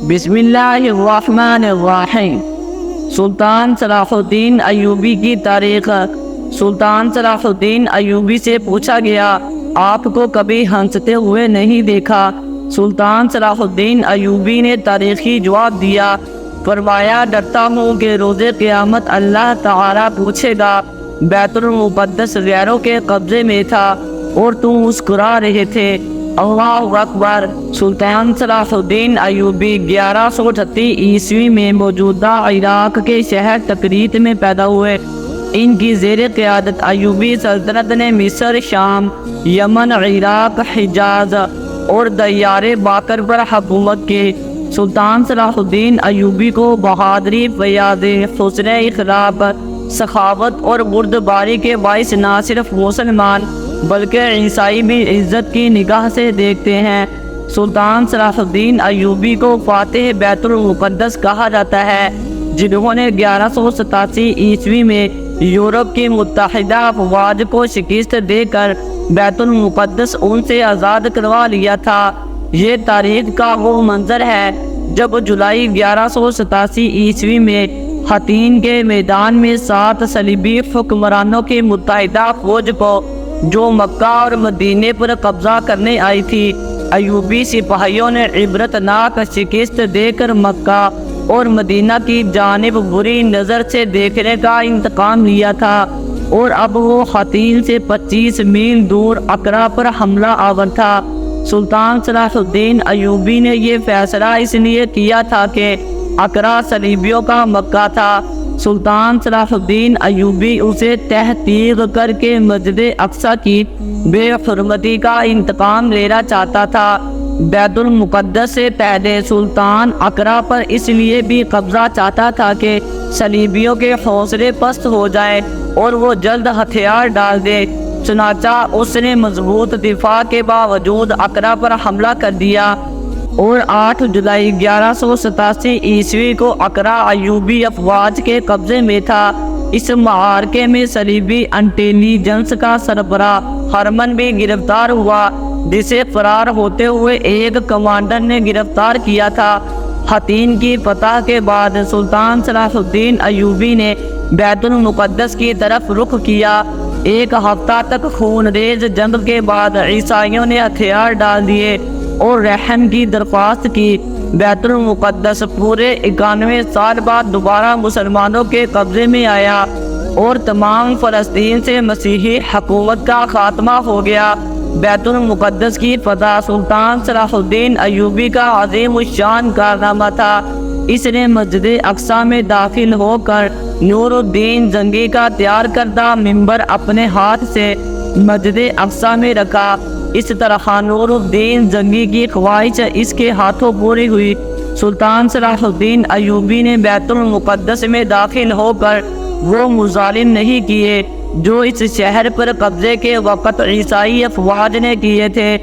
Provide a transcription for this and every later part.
بسم اللہ الرحمن الرحیم۔ سلطان صلاح الدین ایوبی کی تاریخ۔ سلطان صلاح الدین ایوبی سے پوچھا گیا، آپ کو کبھی ہنستے ہوئے نہیں دیکھا۔ سلطان صلاح الدین ایوبی نے تاریخی جواب دیا، فرمایا ڈرتا ہوں کہ روز قیامت اللہ تعالیٰ پوچھے گا، بیت المقدس غیروں کے قبضے میں تھا اور تم مسکرا رہے تھے۔ اللہ اکبر۔ سلطان صلاح الدین ایوبی 1138 عیسوی میں موجودہ عراق کے شہر تکریت میں پیدا ہوئے۔ ان کی زیر قیادت ایوبی سلطنت نے مصر، شام، یمن، عراق، حجاز اور دیار باکر پر حکومت کی۔ سلطان صلاح الدین ایوبی کو بہادری، فیاضی، حسن اخلاق، سخاوت اور بردباری کے باعث نہ صرف مسلمان بلکہ عیسائی بھی عزت کی نگاہ سے دیکھتے ہیں۔ سلطان صلاح الدین ایوبی کو فاتح بیت المقدس کہا جاتا ہے، جنہوں نے 1187 عیسوی میں یورپ کی متحدہ افواج کو شکست دے کر بیت المقدس ان سے آزاد کروا لیا تھا۔ یہ تاریخ کا وہ منظر ہے جب جولائی 1187 عیسوی میں حطین کے میدان میں 7 صلیبی حکمرانوں کی متحدہ فوج کو جو مکہ اور مدینے پر قبضہ کرنے آئی تھی، ایوبی سپاہیوں نے عبرتناک شکست دے کر مکہ اور مدینہ کی جانب بری نظر سے دیکھنے کا انتقام لیا تھا، اور اب وہ حطین سے 25 میل دور اقرا پر حملہ آور تھا۔ سلطان صلاح الدین ایوبی نے یہ فیصلہ اس لیے کیا تھا کہ اقرا صلیبیوں کا مکہ تھا۔ سلطان صلاح الدین ایوبی اسے تحقیق کر کے مسجد اقصی کی بے حرمتی کا انتقام لینا چاہتا تھا۔ بیت المقدس سے پہلے سلطان اقرا پر اس لیے بھی قبضہ چاہتا تھا کہ صلیبیوں کے حوصلے پست ہو جائیں اور وہ جلد ہتھیار ڈال دے۔ چنانچہ اس نے مضبوط دفاع کے باوجود اقرا پر حملہ کر دیا اور 8 جولائی 1187 عیسوی کو اقرا ایوبی افواج کے قبضے میں تھا۔ اس معرکے میں صلیبی انٹیلی جنس کا سربراہ ہرمن بھی گرفتار ہوا، جسے فرار ہوتے ہوئے ایک کمانڈر نے گرفتار کیا تھا۔ حطین کی فتح کے بعد سلطان صلاح الدین ایوبی نے بیت المقدس کی طرف رخ کیا۔ ایک ہفتہ تک خونریز جنگ کے بعد عیسائیوں نے ہتھیار ڈال دیے اور رحم کی درخواست کی۔ بیت المقدس پورے 91 سال بعد دوبارہ مسلمانوں کے قبضے میں آیا اور تمام فلسطین سے مسیحی حکومت کا خاتمہ ہو گیا۔ بیت المقدس کی فتح سلطان صلاح الدین ایوبی کا عظیم الشان کارنامہ تھا۔ اس نے مسجد اقصی میں داخل ہو کر نور الدین زنگی کا تیار کردہ منبر اپنے ہاتھ سے مسجد اقصی میں رکھا۔ اس طرح نور الدین زنگی کی خواہش اس کے ہاتھوں پوری ہوئی۔ سلطان صلاح الدین ایوبی نے بیت المقدس میں داخل ہو کر وہ مظالم نہیں کیے جو اس شہر پر قبضے کے وقت عیسائی افواج نے کیے تھے۔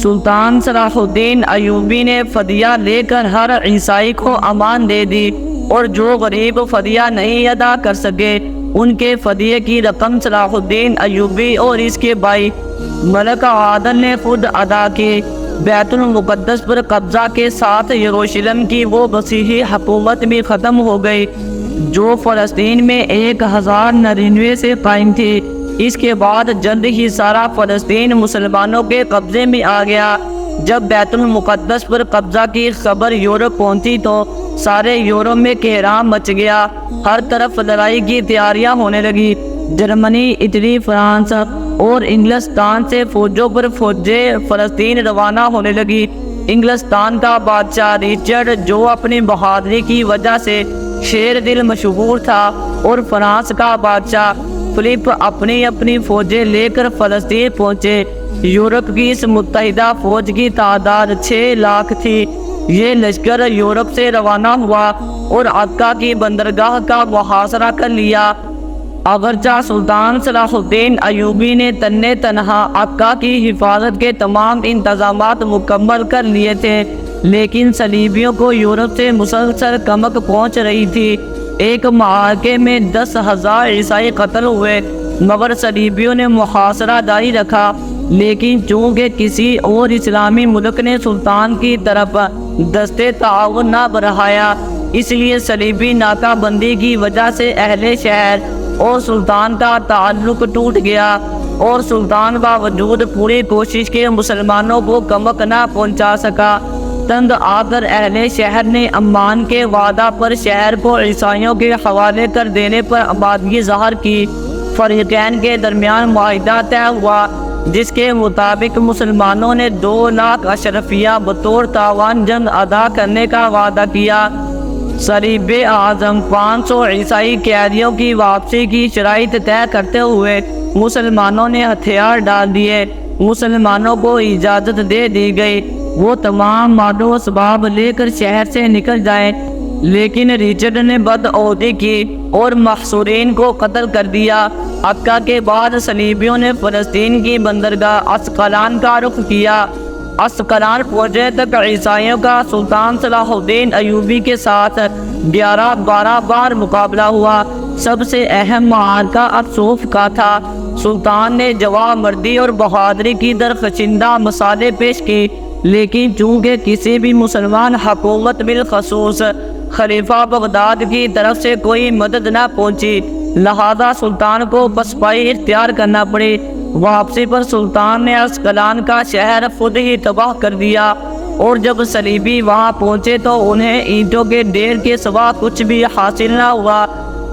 سلطان صلاح الدین ایوبی نے فدیہ لے کر ہر عیسائی کو امان دے دی، اور جو غریب فدیہ نہیں ادا کر سکے ان کے فدیے کی رقم صلاح الدین ایوبی اور اس کے بھائی ملک عادل نے خود ادا کی۔ بیت المقدس پر قبضہ کے ساتھ یروشلم کی وہ مسیحی حکومت بھی ختم ہو گئی جو فلسطین میں 1099 سے قائم تھی۔ اس کے بعد جلد ہی سارا فلسطین مسلمانوں کے قبضے میں آ گیا۔ جب بیت المقدس پر قبضہ کی خبر یورپ پہنچی تو سارے یورپ میں کہرام مچ گیا۔ ہر طرف لڑائی کی تیاریاں ہونے لگی۔ جرمنی، اٹلی، فرانس اور انگلستان سے فوجوں پر فوجیں فلسطین روانہ ہونے لگی۔ انگلستان کا بادشاہ رچرڈ، جو اپنی بہادری کی وجہ سے شیر دل مشہور تھا، اور فرانس کا بادشاہ فلپ اپنی فوجیں لے کر فلسطین پہنچے۔ یورپ کی اس متحدہ فوج کی تعداد 6 لاکھ تھی۔ یہ لشکر یورپ سے روانہ ہوا اور عکا کی بندرگاہ کا محاصرہ کر لیا۔ اگرچہ سلطان صلاح الدین ایوبی نے تنہا عکا کی حفاظت کے تمام انتظامات مکمل کر لیے تھے، لیکن صلیبیوں کو یورپ سے مسلسل کمک پہنچ رہی تھی۔ ایک معرکے میں 10,000 عیسائی قتل ہوئے، مگر صلیبیوں نے محاصرہ جاری رکھا۔ لیکن چونکہ کسی اور اسلامی ملک نے سلطان کی طرف دستے تعاون نہ بڑھایا، اس لیے صلیبی ناکہ بندی کی وجہ سے اہل شہر اور سلطان کا تعلق ٹوٹ گیا، اور سلطان باوجود پوری کوشش کے مسلمانوں کو کمک نہ پہنچا سکا۔ تنگ آ کر اہل شہر نے امان کے وعدہ پر شہر کو عیسائیوں کے حوالے کر دینے پر آمادگی ظاہر کی۔ فریقین کے درمیان معاہدہ طے ہوا، جس کے مطابق مسلمانوں نے 2 لاکھ اشرفیہ بطور تاوان جنگ ادا کرنے کا وعدہ کیا۔ صلیب اعظم 500 عیسائی قیدیوں کی واپسی کی شرائط طے کرتے ہوئے مسلمانوں نے ہتھیار ڈال دیے۔ مسلمانوں کو اجازت دے دی گئی وہ تمام مال و اسباب لے کر شہر سے نکل جائیں، لیکن ریچرڈ نے بدعہدی کی اور محصورین کو قتل کر دیا۔ عکا کے بعد صلیبیوں نے فلسطین کی بندرگاہ عسقلان کا رخ کیا۔ عسقلان پہنچنے تک عیسائیوں کا سلطان صلاح الدین ایوبی کے ساتھ 11-12 بار مقابلہ ہوا۔ سب سے اہم معرکہ ارسوف کا تھا۔ سلطان نے جواب مردی اور بہادری کی درخشندہ مثالیں پیش کی، لیکن چونکہ کسی بھی مسلمان حکومت بالخصوص خلیفہ بغداد کی طرف سے کوئی مدد نہ پہنچی، لہذا سلطان کو پسپائی اختیار کرنا پڑی۔ واپسی پر سلطان نے عسقلان کا شہر خود ہی تباہ کر دیا، اور جب صلیبی وہاں پہنچے تو انہیں اینٹوں کے ڈھیر کے سوا کچھ بھی حاصل نہ ہوا۔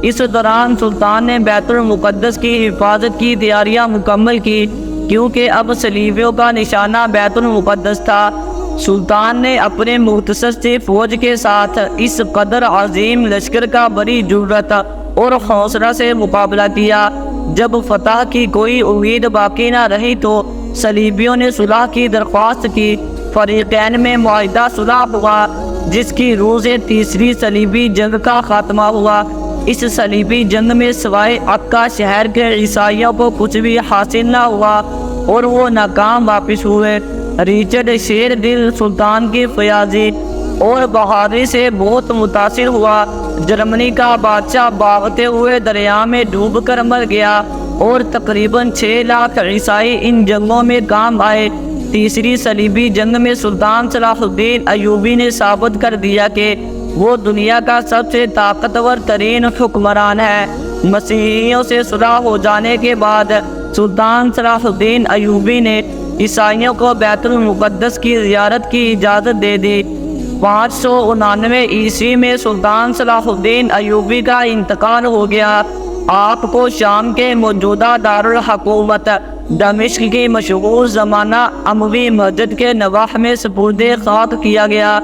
اس دوران سلطان نے بیت المقدس کی حفاظت کی تیاریاں مکمل کی، کیونکہ اب صلیبیوں کا نشانہ بیت المقدس تھا۔ سلطان نے اپنے مختصر سی فوج کے ساتھ اس قدر عظیم لشکر کا بڑی جرأت اور حوصلہ سے مقابلہ کیا۔ جب فتح کی کوئی امید باقی نہ رہی تو صلیبیوں نے صلح کی درخواست کی۔ فریقین میں معاہدہ صلح ہوا، جس کی روح سے تیسری صلیبی جنگ کا خاتمہ ہوا۔ اس صلیبی جنگ میں سوائے عکا شہر کے عیسائیوں کو کچھ بھی حاصل نہ ہوا اور وہ ناکام واپس ہوئے۔ ریچرڈ شیر دل سلطان کی فیاضی اور بہادری سے بہت متاثر ہوا۔ جرمنی کا بادشاہ بہتے ہوئے دریا میں ڈوب کر مر گیا، اور تقریباً 6 لاکھ عیسائی ان جنگوں میں کام آئے۔ تیسری صلیبی جنگ میں سلطان صلاح الدین ایوبی نے ثابت کر دیا کہ وہ دنیا کا سب سے طاقتور ترین حکمران ہے۔ مسیحیوں سے صلح ہو جانے کے بعد سلطان صلاح الدین ایوبی نے عیسائیوں کو بیت المقدس کی زیارت کی اجازت دے دی۔ 599 عیسوی میں سلطان صلاح الدین ایوبی کا انتقال ہو گیا۔ آپ کو شام کے موجودہ دارالحکومت دمشق کی مشہور زمانہ اموی مسجد کے نواح میں سپرد خاک کیا گیا۔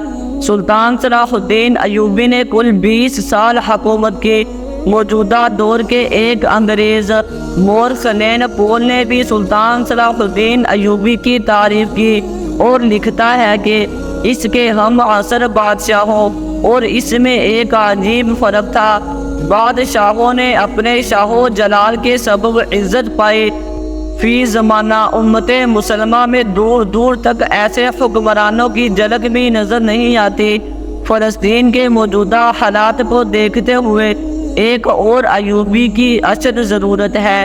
سلطان صلاح الدین ایوبی نے کل 20 سال حکومت کی۔ موجودہ دور کے ایک انگریز مورخ پول نے بھی سلطان صلاح الدین ایوبی کی تعریف کی اور لکھتا ہے کہ اس کے ہم عصر بادشاہوں اور اس میں ایک عجیب فرق تھا۔ بادشاہوں نے اپنے شاہ و جلال کے سبب عزت پائی۔ فی زمانہ امت مسلمہ میں دور دور تک ایسے حکمرانوں کی جھلک بھی نظر نہیں آتی۔ فلسطین کے موجودہ حالات کو دیکھتے ہوئے ایک اور ایوبی کی اشد ضرورت ہے۔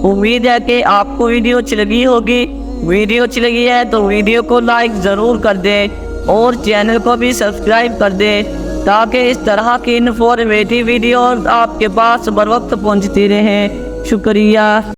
امید ہے کہ آپ کو ویڈیو اچھی لگی ہوگی۔ ویڈیو اچھی لگی ہے تو ویڈیو کو لائک ضرور کر دیں اور چینل کو بھی سبسکرائب کر دیں، تاکہ اس طرح کی انفارمیٹیو ویڈیو آپ کے پاس بر وقت پہنچتی رہیں۔ شکریہ۔